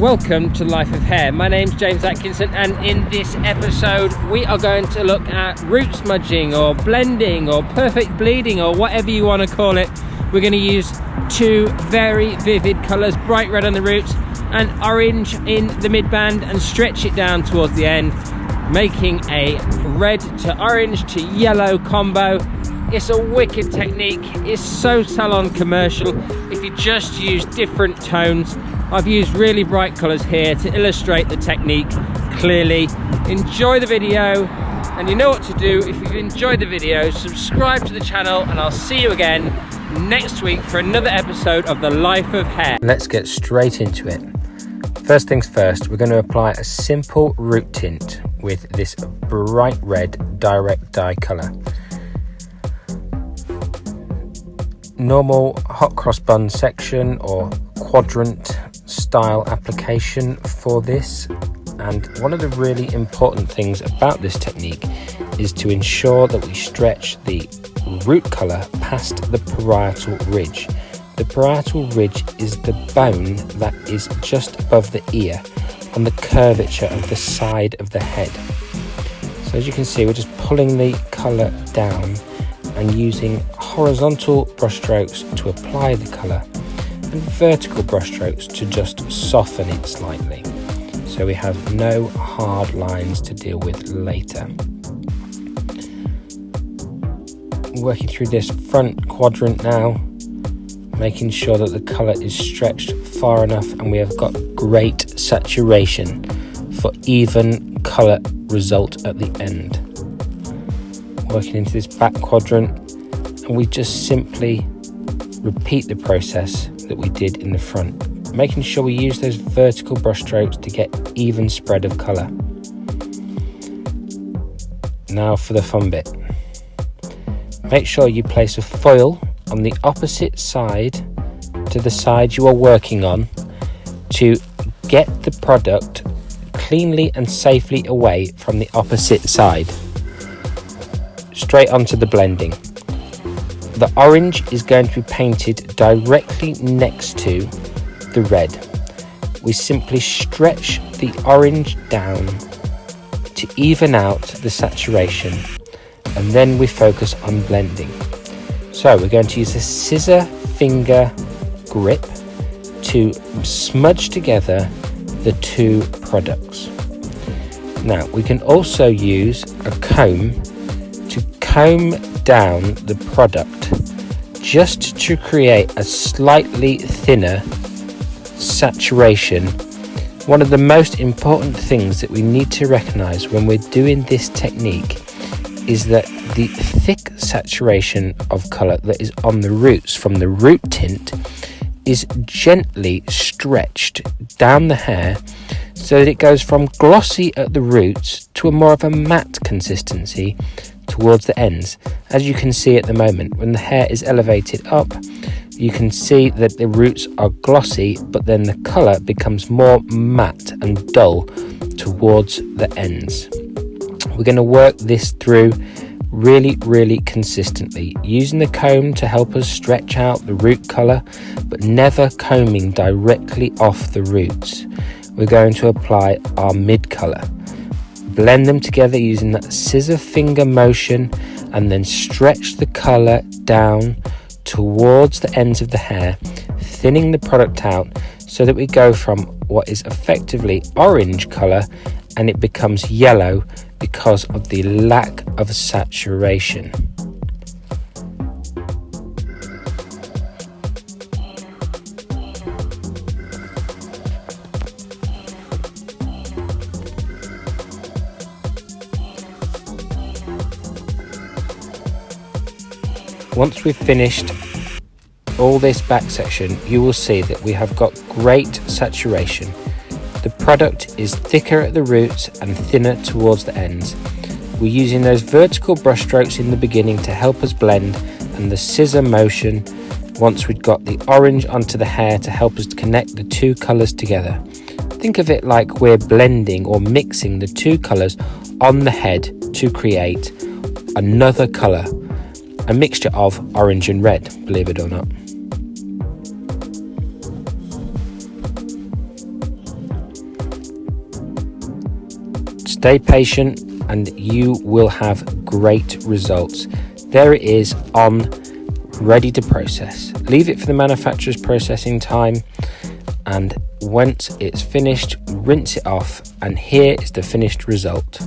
Welcome to Life of Hair. My name's James Atkinson, and in this episode we are going to look at root smudging or blending or perfect bleeding or whatever you want to call it. We're going to use two very vivid colours, bright red on the roots and orange in the midband, and stretch it down towards the end, making a red to orange to yellow combo. It's a wicked technique. It's so salon commercial if you just use different tones. I've used really bright colours here to illustrate the technique clearly. Enjoy the video, and you know what to do. If you've enjoyed the video, subscribe to the channel, and I'll see you again next week for another episode of The Life of Hair. Let's get straight into it. First things first, we're going to apply a simple root tint with this bright red direct dye colour. Normal hot cross bun section or quadrant style application for this, and one of the really important things about this technique is to ensure that we stretch the root colour past the parietal ridge. The parietal ridge is the bone that is just above the ear on the curvature of the side of the head. So as you can see, we're just pulling the colour down and using horizontal brushstrokes to apply the colour and vertical brushstrokes to just soften it slightly, so we have no hard lines to deal with later. Working through this front quadrant now, making sure that the colour is stretched far enough and we have got great saturation for even colour result at the end. Working into this back quadrant, and we just simply repeat the process that we did in the front, making sure we use those vertical brush strokes to get even spread of colour. Now for the fun bit. Make sure you place a foil on the opposite side to the side you are working on to get the product cleanly and safely away from the opposite side. Straight onto the blending. The orange is going to be painted directly next to the red. We simply stretch the orange down to even out the saturation, and then we focus on blending. So we're going to use a scissor finger grip to smudge together the two products. Now we can also use a comb to comb down the product just to create a slightly thinner saturation. One of the most important things that we need to recognize when we're doing this technique is that the thick saturation of color that is on the roots from the root tint is gently stretched down the hair so that it goes from glossy at the roots to a more of a matte consistency towards the ends. As you can see at the moment, when the hair is elevated up, you can see that the roots are glossy, but then the colour becomes more matte and dull towards the ends. We're going to work this through really consistently, using the comb to help us stretch out the root colour, but never combing directly off the roots. We're going to apply our mid colour. Blend them together using that scissor finger motion, and then stretch the colour down towards the ends of the hair, thinning the product out so that we go from what is effectively orange colour and it becomes yellow because of the lack of saturation. Once we've finished all this back section, you will see that we have got great saturation. The product is thicker at the roots and thinner towards the ends. We're using those vertical brush strokes in the beginning to help us blend, and the scissor motion once we've got the orange onto the hair to help us to connect the two colours together. Think of it like we're blending or mixing the two colours on the head to create another colour. A mixture of orange and red, believe it or not. Stay patient and you will have great results. There it is on, ready to process. Leave it for the manufacturer's processing time, and once it's finished, rinse it off, and here is the finished result.